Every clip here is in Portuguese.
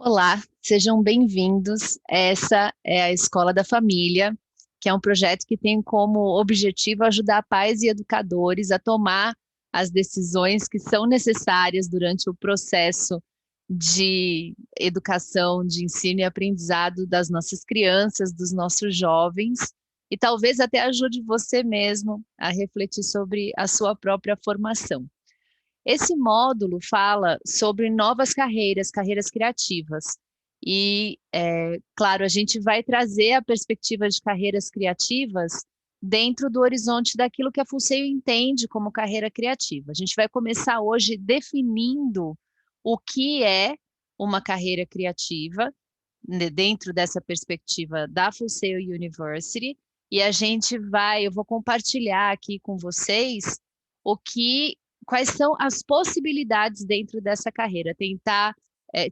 Olá, sejam bem-vindos. Essa é a Escola da Família, que é um projeto que tem como objetivo ajudar pais e educadores a tomar as decisões que são necessárias durante o processo de educação, de ensino e aprendizado das nossas crianças, dos nossos jovens, e talvez até ajude você mesmo a refletir sobre a sua própria formação. Esse módulo fala sobre novas carreiras, carreiras criativas. E, claro, a gente vai trazer a perspectiva de carreiras criativas dentro do horizonte daquilo que a Fulseio entende como carreira criativa. A gente vai começar hoje definindo o que é uma carreira criativa, né, dentro dessa perspectiva da Fulseio University, e eu vou compartilhar aqui com vocês o que quais são as possibilidades dentro dessa carreira, tentar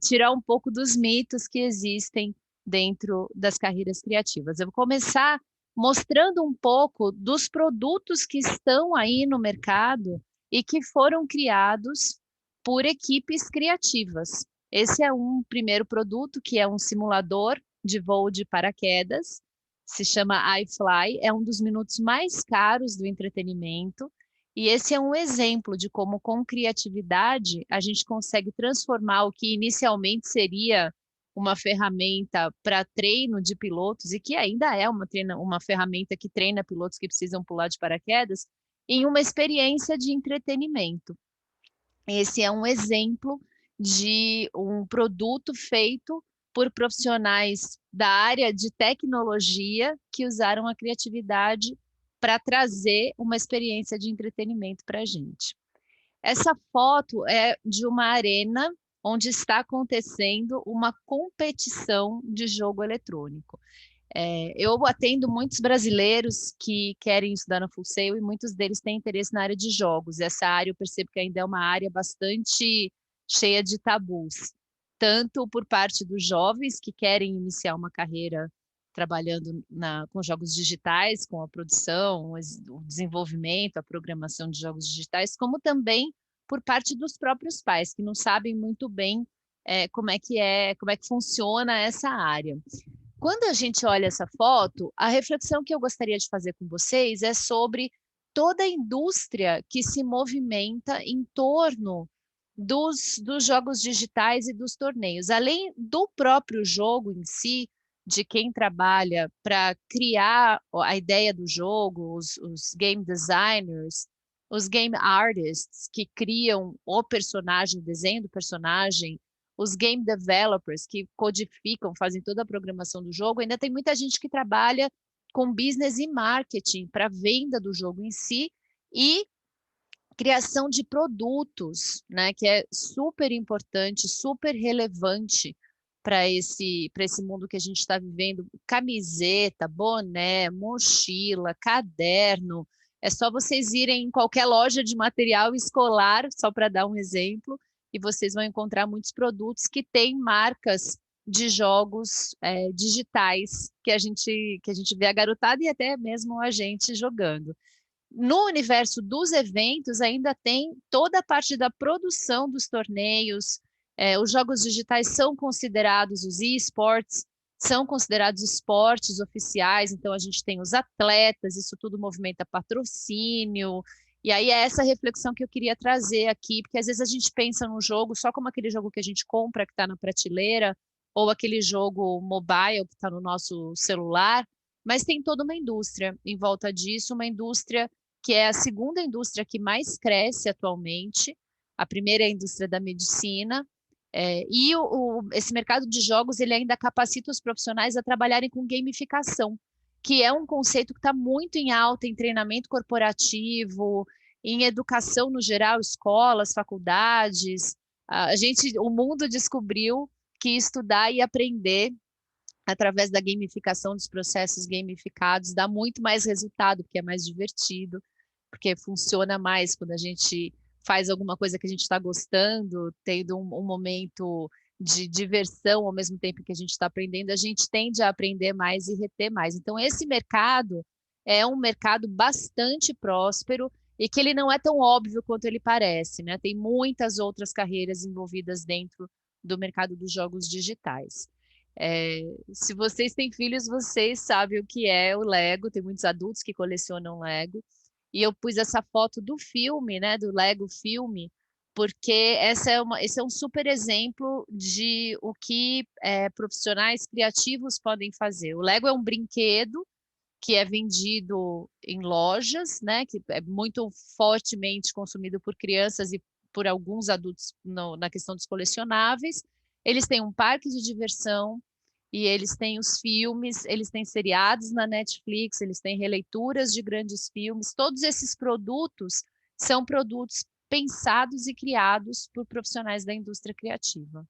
tirar um pouco dos mitos que existem dentro das carreiras criativas. Eu vou começar mostrando um pouco dos produtos que estão aí no mercado e que foram criados por equipes criativas. Esse é um primeiro produto, que é um simulador de voo de paraquedas, se chama iFly, é um dos minutos mais caros do entretenimento, e esse é um exemplo de como, com criatividade, a gente consegue transformar o que inicialmente seria uma ferramenta para treino de pilotos, e que ainda é uma ferramenta que treina pilotos que precisam pular de paraquedas, em uma experiência de entretenimento. Esse é um exemplo de um produto feito por profissionais da área de tecnologia que usaram a criatividade para trazer uma experiência de entretenimento para a gente. Essa foto é de uma arena onde está acontecendo uma competição de jogo eletrônico. Eu atendo muitos brasileiros que querem estudar na Full Sail e muitos deles têm interesse na área de jogos. Essa área eu percebo que ainda é uma área bastante cheia de tabus, tanto por parte dos jovens que querem iniciar uma carreira trabalhando com jogos digitais, com a produção, o desenvolvimento, a programação de jogos digitais, como também por parte dos próprios pais, que não sabem muito bem como é que funciona essa área. Quando a gente olha essa foto, a reflexão que eu gostaria de fazer com vocês é sobre toda a indústria que se movimenta em torno dos jogos digitais e dos torneios. Além do próprio jogo em si, de quem trabalha para criar a ideia do jogo, os game designers, os game artists que criam o personagem, o desenho do personagem, os game developers que codificam, fazem toda a programação do jogo, ainda tem muita gente que trabalha com business e marketing para venda do jogo em si e criação de produtos, né, que é super importante, super relevante para esse mundo que a gente está vivendo. Camiseta, boné, mochila, caderno. É só vocês irem em qualquer loja de material escolar, só para dar um exemplo, e vocês vão encontrar muitos produtos que têm marcas de jogos digitais que a gente vê a garotada e até mesmo a gente jogando. No universo dos eventos, ainda tem toda a parte da produção dos torneios. Os jogos digitais são considerados, os esportes, são considerados esportes oficiais, então a gente tem os atletas, isso tudo movimenta patrocínio. E aí é essa reflexão que eu queria trazer aqui, porque às vezes a gente pensa num jogo só como aquele jogo que a gente compra, que está na prateleira, ou aquele jogo mobile que está no nosso celular, mas tem toda uma indústria em volta disso, uma indústria que é a segunda indústria que mais cresce atualmente. A primeira é a indústria da medicina, esse mercado de jogos ele ainda capacita os profissionais a trabalharem com gamificação, que é um conceito que está muito em alta em treinamento corporativo, em educação no geral, escolas, faculdades. O mundo descobriu que estudar e aprender através da gamificação dos processos gamificados dá muito mais resultado, porque é mais divertido, porque funciona mais quando a gente faz alguma coisa que a gente está gostando, tendo um momento de diversão ao mesmo tempo que a gente está aprendendo, a gente tende a aprender mais e reter mais. Então, esse mercado é um mercado bastante próspero e que ele não é tão óbvio quanto ele parece, né? Tem muitas outras carreiras envolvidas dentro do mercado dos jogos digitais. Se vocês têm filhos, vocês sabem o que é o Lego, tem muitos adultos que colecionam Lego, e eu pus essa foto do filme, né, do Lego filme, porque esse é um super exemplo de o que profissionais criativos podem fazer. O Lego é um brinquedo que é vendido em lojas, né, que é muito fortemente consumido por crianças e por alguns adultos na questão dos colecionáveis. Eles têm um parque de diversão e eles têm os filmes, eles têm seriados na Netflix, eles têm releituras de grandes filmes. Todos esses produtos são produtos pensados e criados por profissionais da indústria criativa.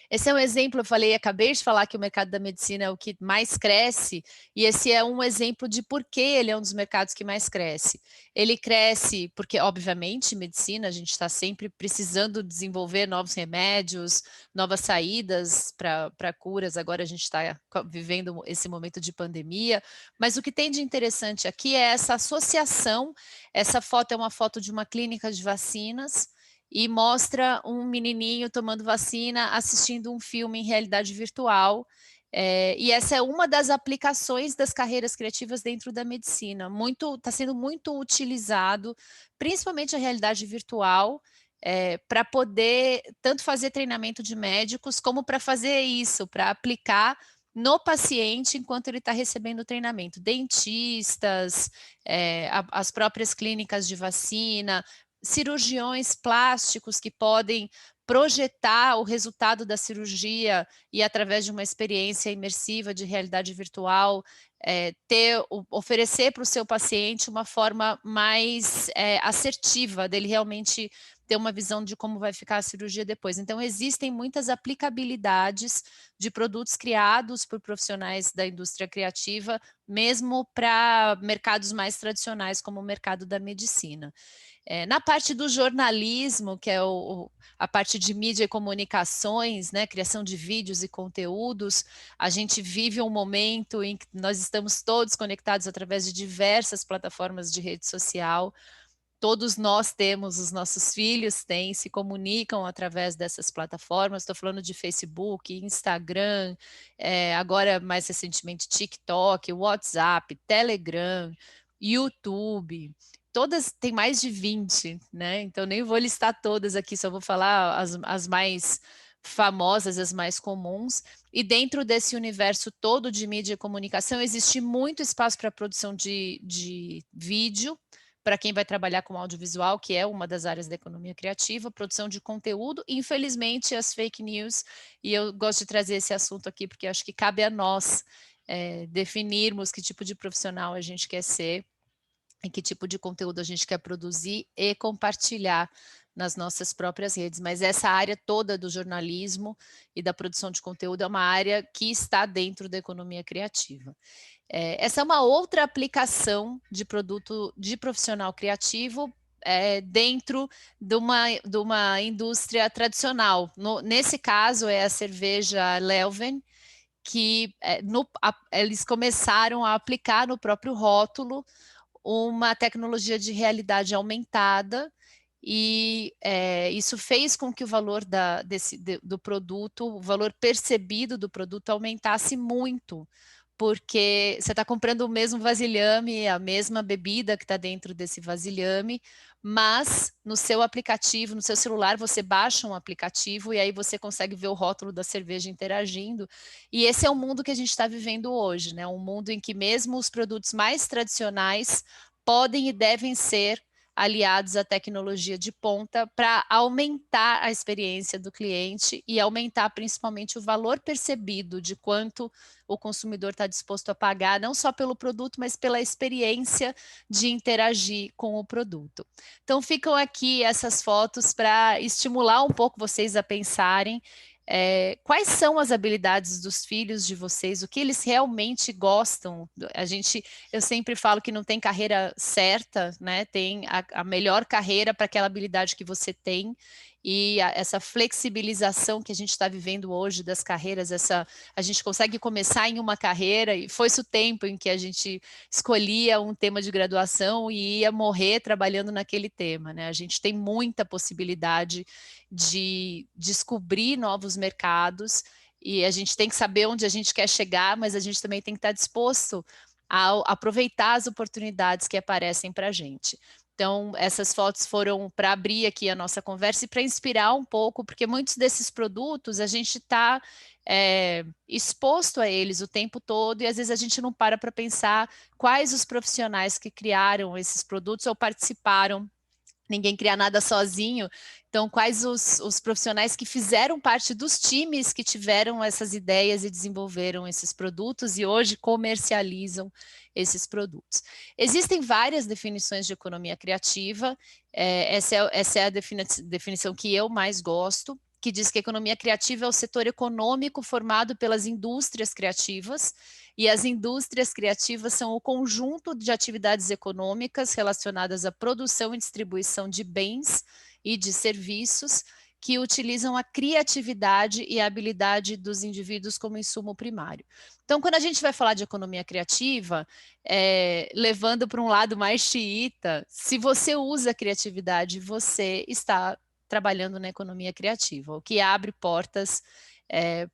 Esse é um exemplo, eu falei, acabei de falar que o mercado da medicina é o que mais cresce, e esse é um exemplo de por que ele é um dos mercados que mais cresce. Ele cresce porque, obviamente, medicina, a gente está sempre precisando desenvolver novos remédios, novas saídas para curas, agora a gente está vivendo esse momento de pandemia, mas o que tem de interessante aqui é essa associação, essa foto é uma foto de uma clínica de vacinas, e mostra um menininho tomando vacina, assistindo um filme em realidade virtual. E essa é uma das aplicações das carreiras criativas dentro da medicina. Está sendo muito utilizado, principalmente a realidade virtual, para poder tanto fazer treinamento de médicos, como para fazer isso, para aplicar no paciente enquanto ele está recebendo treinamento. Dentistas, as próprias clínicas de vacina, cirurgiões plásticos que podem projetar o resultado da cirurgia e, através de uma experiência imersiva de realidade virtual, oferecer para o seu paciente uma forma mais assertiva dele realmente ter uma visão de como vai ficar a cirurgia depois. Então, existem muitas aplicabilidades de produtos criados por profissionais da indústria criativa, mesmo para mercados mais tradicionais, como o mercado da medicina. Na parte do jornalismo, que é a parte de mídia e comunicações, né, criação de vídeos e conteúdos, a gente vive um momento em que nós estamos todos conectados através de diversas plataformas de rede social. Todos nós temos, os nossos filhos têm, se comunicam através dessas plataformas. Estou falando de Facebook, Instagram, agora mais recentemente TikTok, WhatsApp, Telegram, YouTube. Todas, tem mais de 20, né? Então nem vou listar todas aqui, só vou falar as mais famosas, as mais comuns. E dentro desse universo todo de mídia e comunicação, existe muito espaço para produção de vídeo, para quem vai trabalhar com audiovisual, que é uma das áreas da economia criativa, produção de conteúdo, e, infelizmente, as fake news, e eu gosto de trazer esse assunto aqui, porque acho que cabe a nós definirmos que tipo de profissional a gente quer ser, e que tipo de conteúdo a gente quer produzir e compartilhar nas nossas próprias redes. Mas essa área toda do jornalismo e da produção de conteúdo é uma área que está dentro da economia criativa. Essa é uma outra aplicação de produto de profissional criativo dentro de uma indústria tradicional. Nesse caso, é a cerveja Leuven, que eles começaram a aplicar no próprio rótulo uma tecnologia de realidade aumentada, e isso fez com que o valor do produto, o valor percebido do produto aumentasse muito, porque você está comprando o mesmo vasilhame, a mesma bebida que está dentro desse vasilhame, mas no seu aplicativo, no seu celular, você baixa um aplicativo e aí você consegue ver o rótulo da cerveja interagindo. E esse é o mundo que a gente está vivendo hoje, né? Um mundo em que mesmo os produtos mais tradicionais podem e devem ser aliados à tecnologia de ponta para aumentar a experiência do cliente e aumentar principalmente o valor percebido de quanto o consumidor está disposto a pagar, não só pelo produto, mas pela experiência de interagir com o produto. Então, ficam aqui essas fotos para estimular um pouco vocês a pensarem quais são as habilidades dos filhos de vocês, o que eles realmente gostam. Eu sempre falo que não tem carreira certa, né? Tem a melhor carreira para aquela habilidade que você tem, e essa flexibilização que a gente está vivendo hoje das carreiras, a gente consegue começar em uma carreira, e foi-se o tempo em que a gente escolhia um tema de graduação e ia morrer trabalhando naquele tema, né? A gente tem muita possibilidade de descobrir novos mercados, e a gente tem que saber onde a gente quer chegar, mas a gente também tem que estar disposto a aproveitar as oportunidades que aparecem para a gente. Então, essas fotos foram para abrir aqui a nossa conversa e para inspirar um pouco, porque muitos desses produtos a gente está exposto a eles o tempo todo, e às vezes a gente não para pensar quais os profissionais que criaram esses produtos ou participaram. Ninguém cria nada sozinho. Então, quais os profissionais que fizeram parte dos times que tiveram essas ideias e desenvolveram esses produtos e hoje comercializam esses produtos? Existem várias definições de economia criativa. Essa é a definição que eu mais gosto, que diz que a economia criativa é o setor econômico formado pelas indústrias criativas, e as indústrias criativas são o conjunto de atividades econômicas relacionadas à produção e distribuição de bens e de serviços que utilizam a criatividade e a habilidade dos indivíduos como insumo primário. Então, quando a gente vai falar de economia criativa, levando para um lado mais xiita, se você usa a criatividade, você está trabalhando na economia criativa, o que abre portas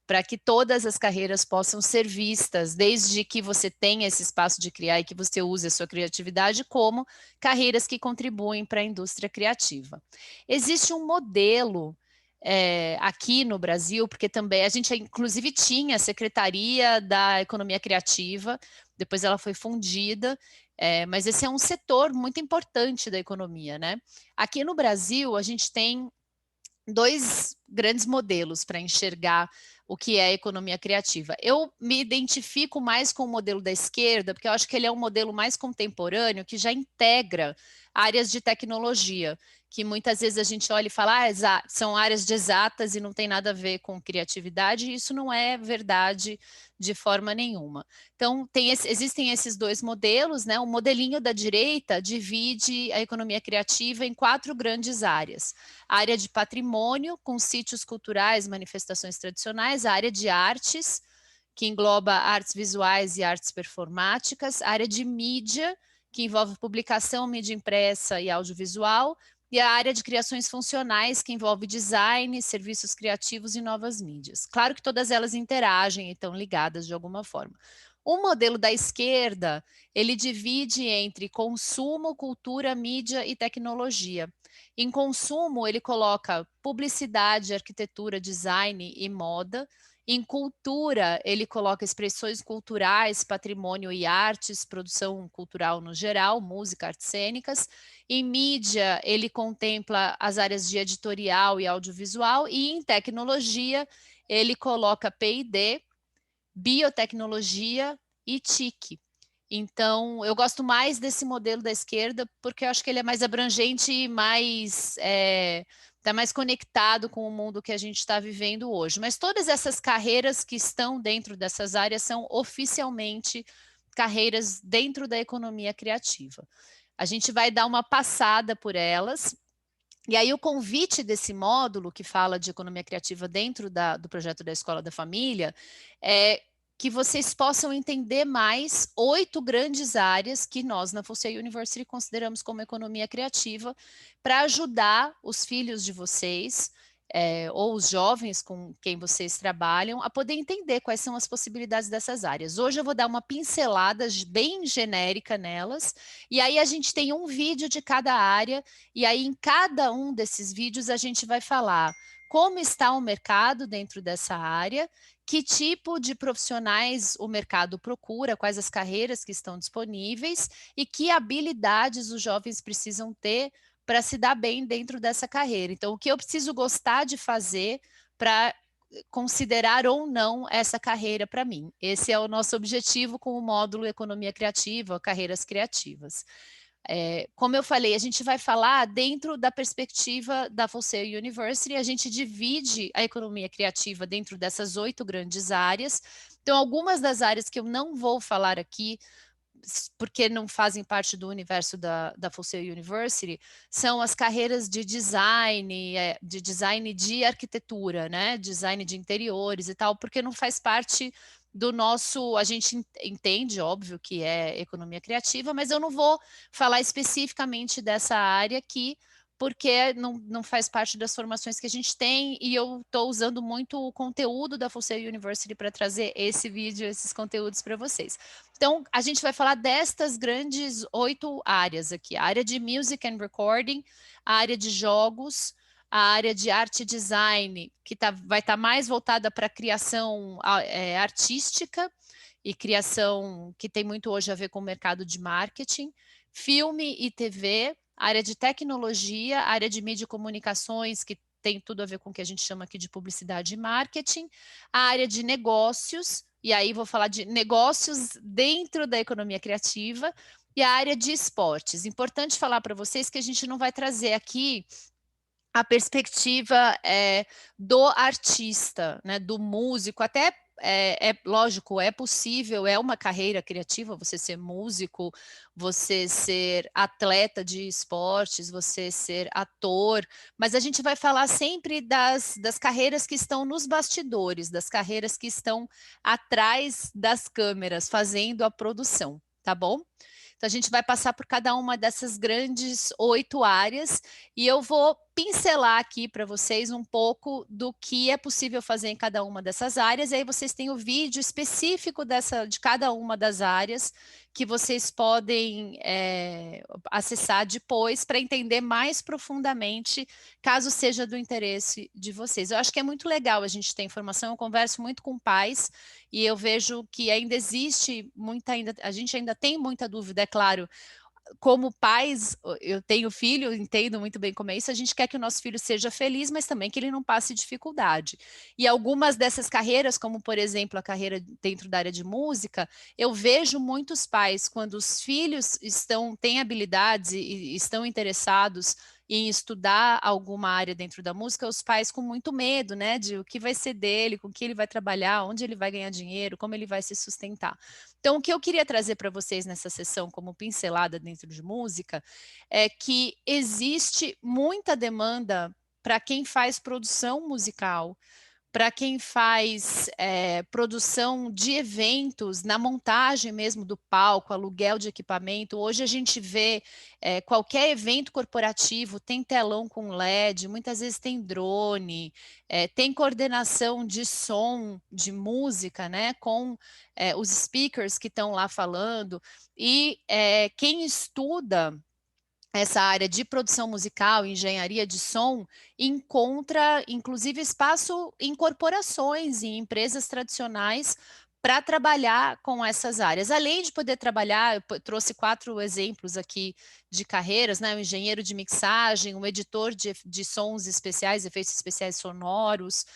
para que todas as carreiras possam ser vistas, desde que você tenha esse espaço de criar e que você use a sua criatividade, como carreiras que contribuem para a indústria criativa. Existe um modelo aqui no Brasil, porque também a gente inclusive tinha a Secretaria da Economia Criativa, depois ela foi fundida, mas esse é um setor muito importante da economia, né? Aqui no Brasil, a gente tem dois grandes modelos para enxergar o que é economia criativa. Eu me identifico mais com o modelo da esquerda, porque eu acho que ele é um modelo mais contemporâneo, que já integra áreas de tecnologia, que muitas vezes a gente olha e fala, são áreas de exatas e não tem nada a ver com criatividade, e isso não é verdade de forma nenhuma. Então, existem esses dois modelos, né? O modelinho da direita divide a economia criativa em 4 grandes áreas. A área de patrimônio, com sítios culturais, manifestações tradicionais, a área de artes, que engloba artes visuais e artes performáticas, a área de mídia, que envolve publicação, mídia impressa e audiovisual, e a área de criações funcionais, que envolve design, serviços criativos e novas mídias. Claro que todas elas interagem e estão ligadas de alguma forma. O modelo da esquerda, ele divide entre consumo, cultura, mídia e tecnologia. Em consumo, ele coloca publicidade, arquitetura, design e moda. Em cultura, ele coloca expressões culturais, patrimônio e artes, produção cultural no geral, música, artes cênicas. Em mídia, ele contempla as áreas de editorial e audiovisual. E em tecnologia, ele coloca P&D, biotecnologia e TIC. Então, eu gosto mais desse modelo da esquerda porque eu acho que ele é mais abrangente e está mais conectado com o mundo que a gente está vivendo hoje. Mas todas essas carreiras que estão dentro dessas áreas são oficialmente carreiras dentro da economia criativa. A gente vai dar uma passada por elas. E aí o convite desse módulo que fala de economia criativa dentro do projeto da Escola da Família é que vocês possam entender mais 8 grandes áreas que nós na Full Sail University consideramos como economia criativa para ajudar os filhos de vocês ou os jovens com quem vocês trabalham a poder entender quais são as possibilidades dessas áreas. Hoje eu vou dar uma pincelada bem genérica nelas, e aí a gente tem um vídeo de cada área, e aí em cada um desses vídeos a gente vai falar como está o mercado dentro dessa área, que tipo de profissionais o mercado procura, quais as carreiras que estão disponíveis e que habilidades os jovens precisam ter para se dar bem dentro dessa carreira. Então, o que eu preciso gostar de fazer para considerar ou não essa carreira para mim. Esse é o nosso objetivo com o módulo Economia Criativa, Carreiras Criativas. Como eu falei, a gente vai falar dentro da perspectiva da Full Sail University, a gente divide a economia criativa dentro dessas 8 grandes áreas. Então, algumas das áreas que eu não vou falar aqui porque não fazem parte do universo da Full Sail University, são as carreiras de design de arquitetura, né? Design de interiores e tal, porque não faz parte do nosso, a gente entende, óbvio, que é economia criativa, mas eu não vou falar especificamente dessa área aqui, porque não faz parte das formações que a gente tem, e eu estou usando muito o conteúdo da Full Sail University para trazer esse vídeo, esses conteúdos para vocês. Então, a gente vai falar destas grandes 8 áreas aqui: a área de Music and Recording, a área de jogos, a área de arte e design, que vai estar mais voltada para a criação artística e criação que tem muito hoje a ver com o mercado de marketing, filme e TV, área de tecnologia, área de mídia e comunicações, que tem tudo a ver com o que a gente chama aqui de publicidade e marketing, a área de negócios, e aí vou falar de negócios dentro da economia criativa, e a área de esportes. Importante falar para vocês que a gente não vai trazer aqui a perspectiva do artista, né, do músico, até lógico, é possível, é uma carreira criativa você ser músico, você ser atleta de esportes, você ser ator, mas a gente vai falar sempre das carreiras que estão nos bastidores, das carreiras que estão atrás das câmeras, fazendo a produção, tá bom? Então, a gente vai passar por cada uma dessas grandes 8 áreas e eu vou pincelar aqui para vocês um pouco do que é possível fazer em cada uma dessas áreas. E aí vocês têm o vídeo específico de cada uma das áreas que vocês podem acessar depois para entender mais profundamente, caso seja do interesse de vocês. Eu acho que é muito legal a gente ter informação, eu converso muito com pais e eu vejo que ainda existe a gente ainda tem muita dúvida, é claro. Como pais, eu tenho filho, entendo muito bem como é isso, a gente quer que o nosso filho seja feliz, mas também que ele não passe dificuldade. E algumas dessas carreiras, como por exemplo a carreira dentro da área de música, eu vejo muitos pais, quando os filhos têm habilidades e estão interessados em estudar alguma área dentro da música, os pais com muito medo, né, de o que vai ser dele, com que ele vai trabalhar, onde ele vai ganhar dinheiro, como ele vai se sustentar. Então, o que eu queria trazer para vocês nessa sessão como pincelada dentro de música é que existe muita demanda para quem faz produção musical, para quem faz produção de eventos, na montagem mesmo do palco, aluguel de equipamento. Hoje a gente vê qualquer evento corporativo tem telão com LED, muitas vezes tem drone, tem coordenação de som, de música, né, com os speakers que estão lá falando. E quem estuda essa área de produção musical, engenharia de som, encontra, inclusive, espaço em corporações e empresas tradicionais para trabalhar com essas áreas. Além de poder trabalhar, eu trouxe 4 exemplos aqui de carreiras, né? Um engenheiro de mixagem, um editor de sons especiais, efeitos especiais sonoros,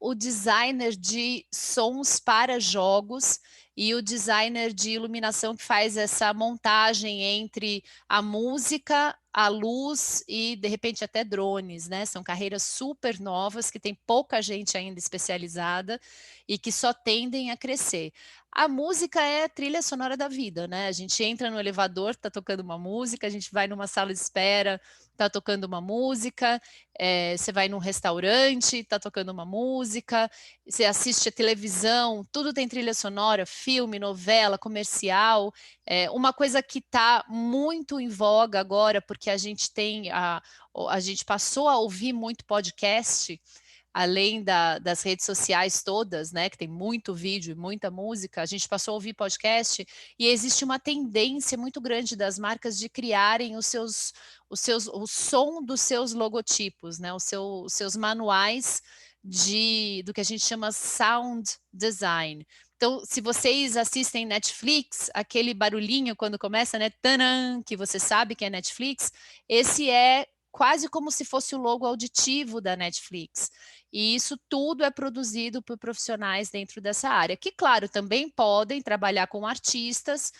o designer de sons para jogos e o designer de iluminação que faz essa montagem entre a música, a luz e, de repente, até drones, né? São carreiras super novas que tem pouca gente ainda especializada e que só tendem a crescer. A música é a trilha sonora da vida, né? A gente entra no elevador, tá tocando uma música, a gente vai numa sala de espera, tá tocando uma música, você vai num restaurante, tá tocando uma música, você assiste a televisão, tudo tem trilha sonora, filme, novela, comercial. Uma coisa que está muito em voga agora, porque a gente passou a ouvir muito podcast, além das redes sociais todas, né, que tem muito vídeo e muita música, a gente passou a ouvir podcast e existe uma tendência muito grande das marcas de criarem o som dos seus logotipos, né, os seus manuais do que a gente chama sound design. Então, se vocês assistem Netflix, aquele barulhinho quando começa, né, tanã, que você sabe que é Netflix, esse é quase como se fosse o logo auditivo da Netflix. E isso tudo é produzido por profissionais dentro dessa área, que, claro, também podem trabalhar com artistas,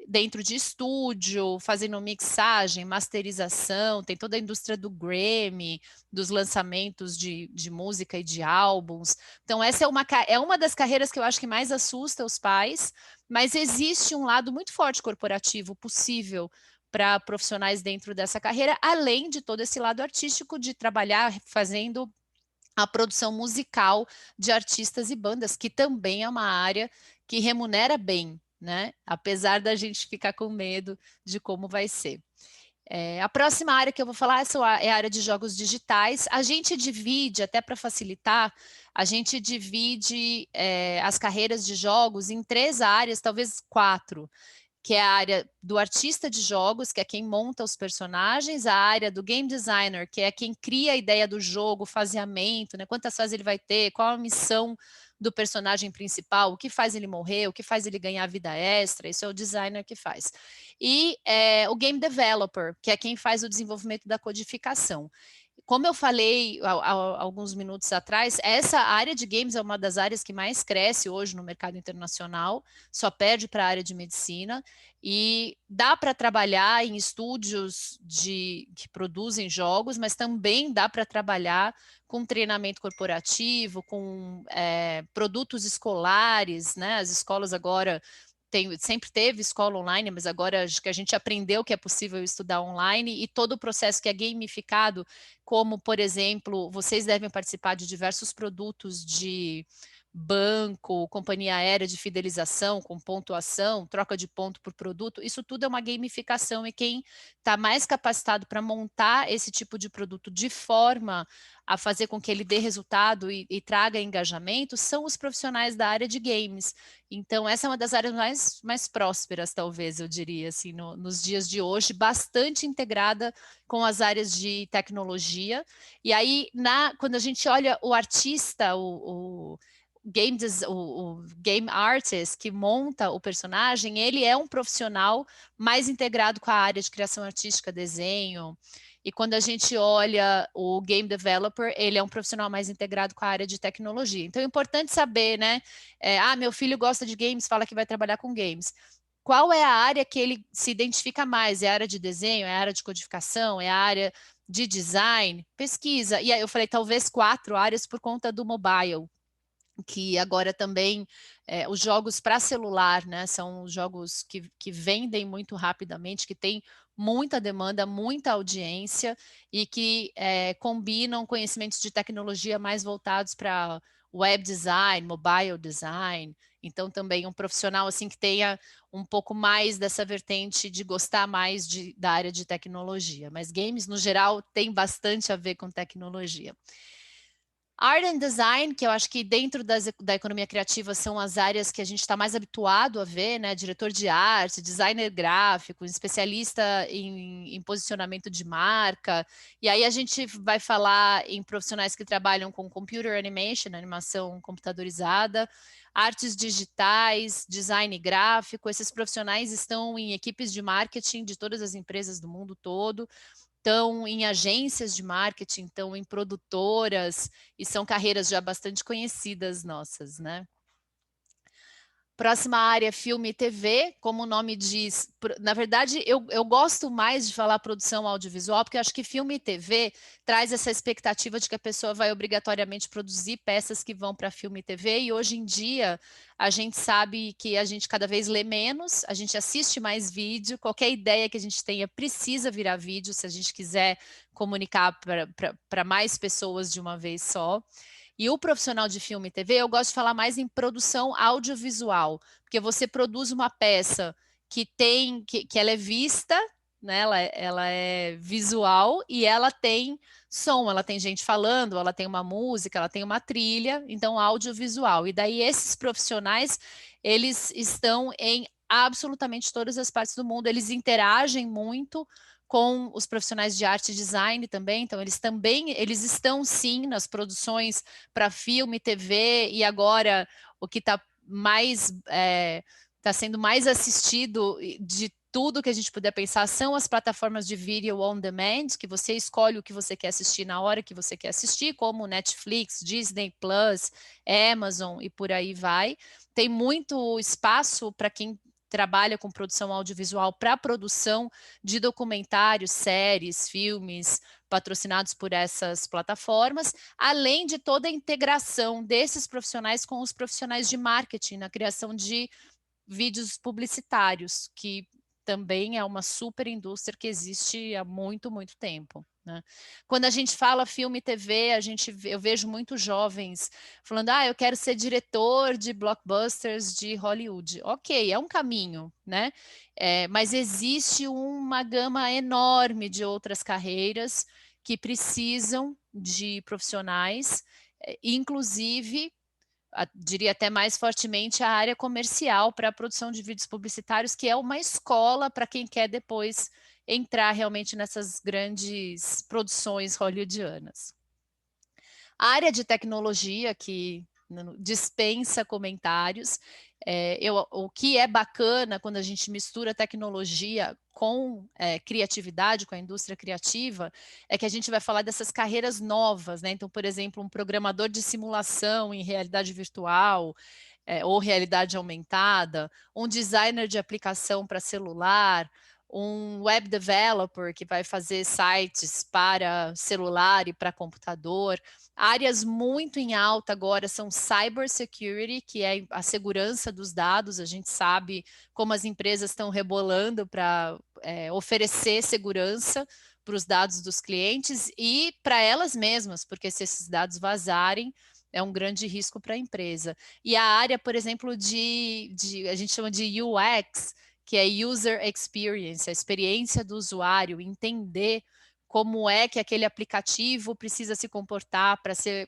dentro de estúdio, fazendo mixagem, masterização, tem toda a indústria do Grammy, dos lançamentos de música e de álbuns. Então, essa é uma das carreiras que eu acho que mais assusta os pais, mas existe um lado muito forte corporativo possível para profissionais dentro dessa carreira, além de todo esse lado artístico de trabalhar fazendo a produção musical de artistas e bandas, que também é uma área que remunera bem, né? Apesar da gente ficar com medo de como vai ser. A próxima área que eu vou falar é a área de jogos digitais. A gente divide, até para facilitar, a gente divide as carreiras de jogos em 3 áreas, talvez 4, que é a área do artista de jogos, que é quem monta os personagens, a área do game designer, que é quem cria a ideia do jogo, o faseamento, né? Quantas fases ele vai ter, qual a missão do personagem principal, o que faz ele morrer, o que faz ele ganhar vida extra, isso é o designer que faz. E o game developer, que é quem faz o desenvolvimento da codificação. Como eu falei há alguns minutos atrás, essa área de games é uma das áreas que mais cresce hoje no mercado internacional, só perde para a área de medicina, e dá para trabalhar em estúdios que produzem jogos, mas também dá para trabalhar com treinamento corporativo, com produtos escolares, né? As escolas agora sempre teve escola online, mas agora acho que a gente aprendeu que é possível estudar online, e todo o processo que é gamificado, como, por exemplo, vocês devem participar de diversos produtos de banco, companhia aérea de fidelização, com pontuação, troca de ponto por produto, isso tudo é uma gamificação, e quem está mais capacitado para montar esse tipo de produto de forma a fazer com que ele dê resultado e traga engajamento são os profissionais da área de games. Então, essa é uma das áreas mais prósperas, talvez, eu diria, assim, nos dias de hoje, bastante integrada com as áreas de tecnologia. E aí, quando a gente olha o artista, o game artist que monta o personagem, ele é um profissional mais integrado com a área de criação artística, desenho. E quando a gente olha o game developer, ele é um profissional mais integrado com a área de tecnologia. Então é importante saber, né? Meu filho gosta de games, fala que vai trabalhar com games. Qual é a área que ele se identifica mais? É a área de desenho? É a área de codificação? É a área de design? Pesquisa. E aí eu falei, talvez 4 áreas por conta do mobile, que agora também os jogos para celular, né, são jogos que vendem muito rapidamente, que tem muita demanda, muita audiência, e que combinam conhecimentos de tecnologia mais voltados para web design, mobile design. Então, também um profissional assim que tenha um pouco mais dessa vertente de gostar mais da área de tecnologia. Mas games, no geral, tem bastante a ver com tecnologia. Art and Design, que eu acho que dentro da economia criativa são as áreas que a gente está mais habituado a ver, né? Diretor de arte, designer gráfico, especialista em posicionamento de marca. E aí a gente vai falar em profissionais que trabalham com computer animation, animação computadorizada, artes digitais, design gráfico. Esses profissionais estão em equipes de marketing de todas as empresas do mundo todo, estão em agências de marketing, estão em produtoras, e são carreiras já bastante conhecidas nossas, né? Próxima área, filme e TV, como o nome diz. Na verdade, eu gosto mais de falar produção audiovisual, porque eu acho que filme e TV traz essa expectativa de que a pessoa vai obrigatoriamente produzir peças que vão para filme e TV, e hoje em dia a gente sabe que a gente cada vez lê menos, a gente assiste mais vídeo, qualquer ideia que a gente tenha precisa virar vídeo, se a gente quiser comunicar para mais pessoas de uma vez só. E o profissional de filme e TV, eu gosto de falar mais em produção audiovisual, porque você produz uma peça que ela é vista, né? Ela é visual, e ela tem som, ela tem gente falando, ela tem uma música, ela tem uma trilha, então audiovisual. E daí esses profissionais, eles estão em absolutamente todas as partes do mundo, eles interagem muito com os profissionais de arte e design também, então eles estão sim nas produções para filme, TV, e agora o que está sendo mais assistido de tudo que a gente puder pensar são as plataformas de vídeo on demand, que você escolhe o que você quer assistir na hora que você quer assistir, como Netflix, Disney Plus, Amazon e por aí vai. Tem muito espaço para quem trabalha com produção audiovisual para produção de documentários, séries, filmes, patrocinados por essas plataformas, além de toda a integração desses profissionais com os profissionais de marketing, na criação de vídeos publicitários, que também é uma super indústria que existe há muito, muito tempo. Né? Quando a gente fala filme e TV, eu vejo muitos jovens falando, eu quero ser diretor de blockbusters de Hollywood. Ok, é um caminho, né? Mas existe uma gama enorme de outras carreiras que precisam de profissionais, inclusive diria até mais fortemente a área comercial para a produção de vídeos publicitários, que é uma escola para quem quer depois entrar realmente nessas grandes produções hollywoodianas. A área de tecnologia, que dispensa comentários, o que é bacana quando a gente mistura tecnologia com criatividade, com a indústria criativa, é que a gente vai falar dessas carreiras novas, né? Então, por exemplo, um programador de simulação em realidade virtual, ou realidade aumentada, um designer de aplicação para celular, um web developer que vai fazer sites para celular e para computador. Áreas muito em alta agora são cybersecurity, que é a segurança dos dados. A gente sabe como as empresas estão rebolando para oferecer segurança para os dados dos clientes e para elas mesmas, porque se esses dados vazarem, é um grande risco para a empresa. E a área, por exemplo, a gente chama de UX, que é User Experience, a experiência do usuário, entender como é que aquele aplicativo precisa se comportar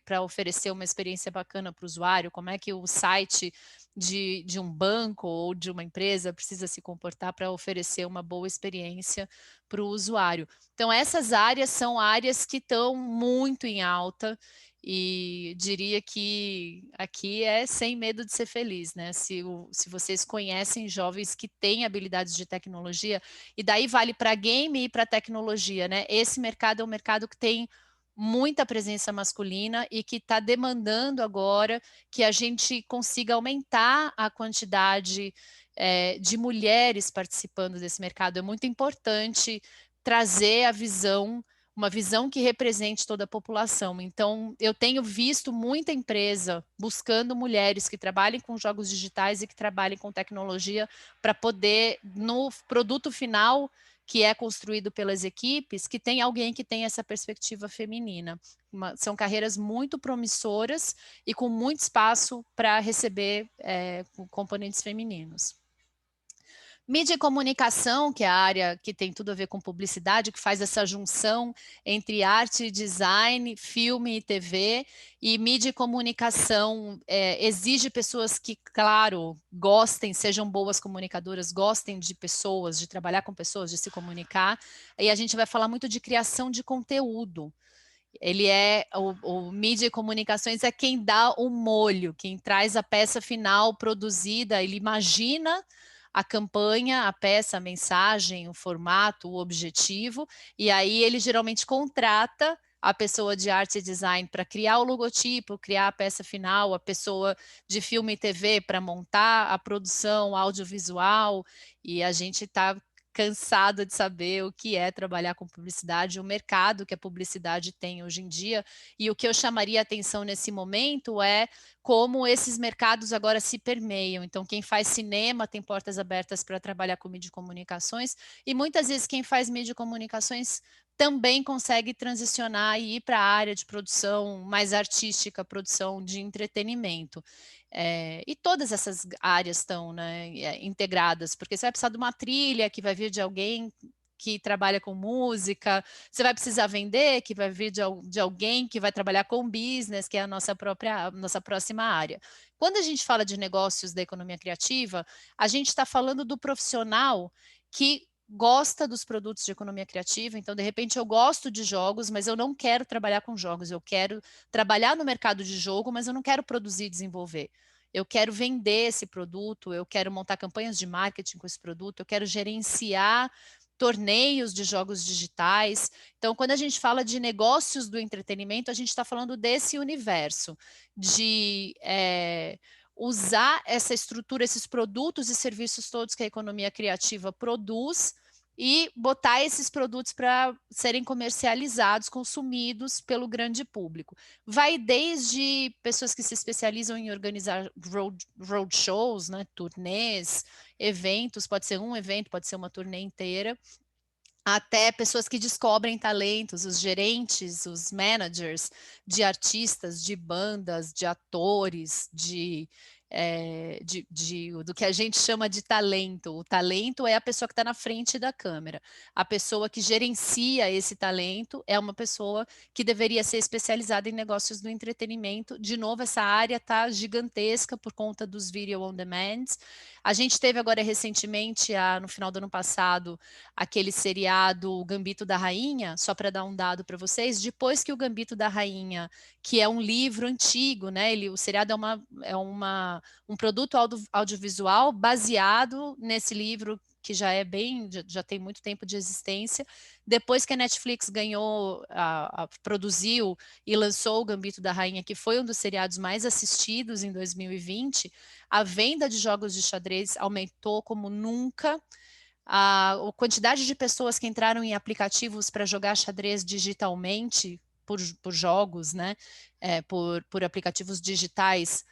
para oferecer uma experiência bacana para o usuário, como é que o site de um banco ou de uma empresa precisa se comportar para oferecer uma boa experiência para o usuário. Então, essas áreas são áreas que estão muito em alta e diria que aqui é sem medo de ser feliz, né? Se vocês conhecem jovens que têm habilidades de tecnologia, e daí vale para game e para tecnologia, né? Esse mercado é um mercado que tem muita presença masculina e que está demandando agora que a gente consiga aumentar a quantidade de mulheres participando desse mercado. É muito importante trazer uma visão que represente toda a população. Então, eu tenho visto muita empresa buscando mulheres que trabalhem com jogos digitais e que trabalhem com tecnologia para poder, no produto final que é construído pelas equipes, que tem alguém que tem essa perspectiva feminina. São carreiras muito promissoras e com muito espaço para receber componentes femininos. Mídia e comunicação, que é a área que tem tudo a ver com publicidade, que faz essa junção entre arte e design, filme e TV, e mídia e comunicação exige pessoas que, claro, gostem, sejam boas comunicadoras, gostem de pessoas, de trabalhar com pessoas, de se comunicar, e a gente vai falar muito de criação de conteúdo. O mídia e comunicações é quem dá o molho, quem traz a peça final produzida, ele imagina a campanha, a peça, a mensagem, o formato, o objetivo, e aí ele geralmente contrata a pessoa de arte e design para criar o logotipo, criar a peça final, a pessoa de filme e TV para montar a produção audiovisual, e a gente está cansado de saber o que é trabalhar com publicidade, o mercado que a publicidade tem hoje em dia, e o que eu chamaria atenção nesse momento é como esses mercados agora se permeiam. Então, quem faz cinema tem portas abertas para trabalhar com mídia e comunicações, e muitas vezes quem faz mídia e comunicações também consegue transicionar e ir para a área de produção mais artística, produção de entretenimento. E todas essas áreas estão, né, integradas, porque você vai precisar de uma trilha que vai vir de alguém que trabalha com música, você vai precisar vender, que vai vir de alguém que vai trabalhar com business, que é a nossa próxima área. Quando a gente fala de negócios da economia criativa, a gente está falando do profissional que gosta dos produtos de economia criativa, então, de repente, eu gosto de jogos, mas eu não quero trabalhar com jogos, eu quero trabalhar no mercado de jogo, mas eu não quero produzir e desenvolver. Eu quero vender esse produto, eu quero montar campanhas de marketing com esse produto, eu quero gerenciar torneios de jogos digitais. Então, quando a gente fala de negócios do entretenimento, a gente está falando desse universo de usar essa estrutura, esses produtos e serviços todos que a economia criativa produz e botar esses produtos para serem comercializados, consumidos pelo grande público. Vai desde pessoas que se especializam em organizar road shows, né, turnês, eventos, pode ser um evento, pode ser uma turnê inteira, até pessoas que descobrem talentos, os gerentes, os managers de artistas, de bandas, de atores, do que a gente chama de talento. O talento é a pessoa que está na frente da câmera. A pessoa que gerencia esse talento é uma pessoa que deveria ser especializada em negócios do entretenimento. De novo, essa área está gigantesca por conta dos video on demand. A gente teve agora recentemente, no final do ano passado, aquele seriado Gambito da Rainha, só para dar um dado para vocês, depois que o Gambito da Rainha, que é um livro antigo, né? O seriado um produto audiovisual baseado nesse livro que já tem muito tempo de existência. Depois que a Netflix produziu e lançou o Gambito da Rainha, que foi um dos seriados mais assistidos em 2020, a venda de jogos de xadrez aumentou como nunca. A quantidade de pessoas que entraram em aplicativos para jogar xadrez digitalmente, por jogos, né, por aplicativos digitais,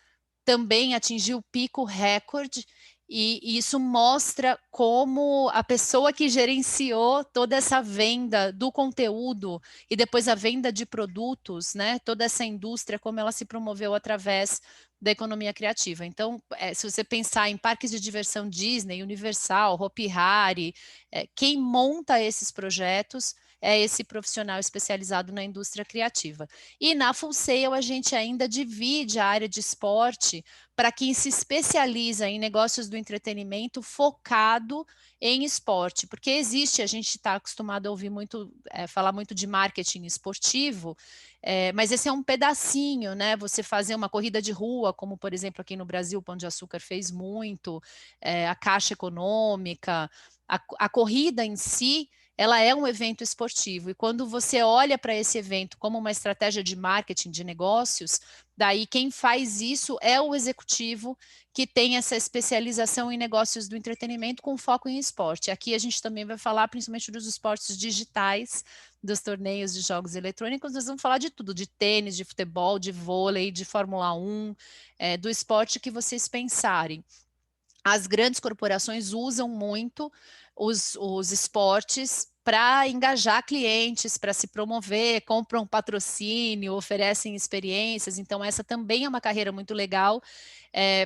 também atingiu o pico recorde, e isso mostra como a pessoa que gerenciou toda essa venda do conteúdo e depois a venda de produtos, né, toda essa indústria, como ela se promoveu através da economia criativa. Então, se você pensar em parques de diversão Disney, Universal, Hopi Hari, quem monta esses projetos é esse profissional especializado na indústria criativa. E na Full Sail a gente ainda divide a área de esporte para quem se especializa em negócios do entretenimento focado em esporte, porque a gente está acostumado a ouvir falar muito de marketing esportivo, mas esse é um pedacinho, né? Você fazer uma corrida de rua, como por exemplo aqui no Brasil, o Pão de Açúcar fez muito, a Caixa Econômica, a corrida em si, ela é um evento esportivo, e quando você olha para esse evento como uma estratégia de marketing de negócios, daí quem faz isso é o executivo que tem essa especialização em negócios do entretenimento com foco em esporte. Aqui a gente também vai falar principalmente dos esportes digitais, dos torneios de jogos eletrônicos, nós vamos falar de tudo, de tênis, de futebol, de vôlei, de Fórmula 1, do esporte que vocês pensarem. As grandes corporações usam muito os esportes para engajar clientes, para se promover, compram patrocínio, oferecem experiências. Então, essa também é uma carreira muito legal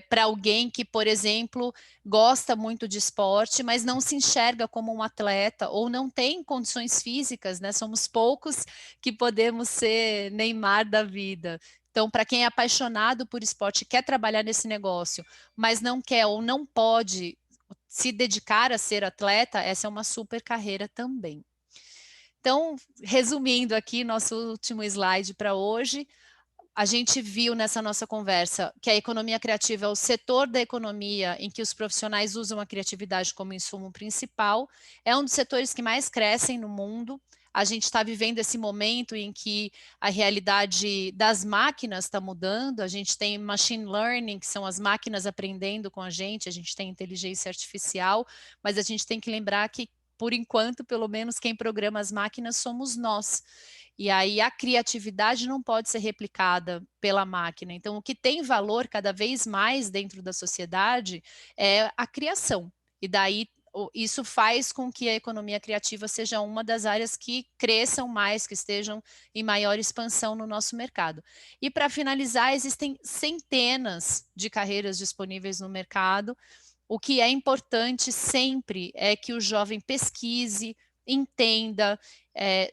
para alguém que, por exemplo, gosta muito de esporte, mas não se enxerga como um atleta ou não tem condições físicas, né? Somos poucos que podemos ser Neymar da vida. Então, para quem é apaixonado por esporte, quer trabalhar nesse negócio, mas não quer ou não pode se dedicar a ser atleta, essa é uma super carreira também. Então, resumindo aqui nosso último slide para hoje, a gente viu nessa nossa conversa que a economia criativa é o setor da economia em que os profissionais usam a criatividade como insumo principal, é um dos setores que mais crescem no mundo. A gente está vivendo esse momento em que a realidade das máquinas está mudando, a gente tem machine learning, que são as máquinas aprendendo com a gente tem inteligência artificial, mas a gente tem que lembrar que, por enquanto, pelo menos quem programa as máquinas somos nós. E aí a criatividade não pode ser replicada pela máquina. Então, o que tem valor cada vez mais dentro da sociedade é a criação. E daí isso faz com que a economia criativa seja uma das áreas que cresçam mais, que estejam em maior expansão no nosso mercado. E para finalizar, existem centenas de carreiras disponíveis no mercado. O que é importante sempre é que o jovem pesquise, entenda,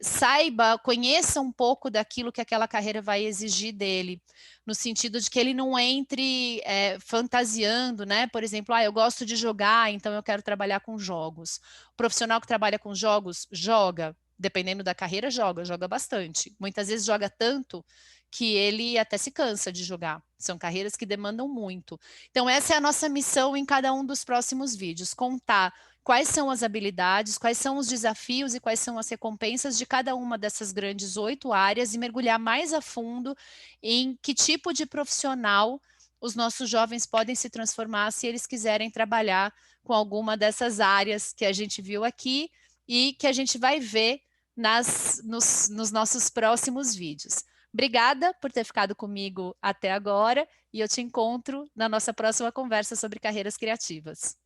saiba, conheça um pouco daquilo que aquela carreira vai exigir dele, no sentido de que ele não entre fantasiando, né? Por exemplo, eu gosto de jogar, então eu quero trabalhar com jogos. O profissional que trabalha com jogos, joga, dependendo da carreira, joga bastante. Muitas vezes joga tanto que ele até se cansa de jogar. São carreiras que demandam muito. Então, essa é a nossa missão em cada um dos próximos vídeos, contar quais são as habilidades, quais são os desafios e quais são as recompensas de cada uma dessas grandes 8 áreas e mergulhar mais a fundo em que tipo de profissional os nossos jovens podem se transformar se eles quiserem trabalhar com alguma dessas áreas que a gente viu aqui e que a gente vai ver nos nossos próximos vídeos. Obrigada por ter ficado comigo até agora e eu te encontro na nossa próxima conversa sobre carreiras criativas.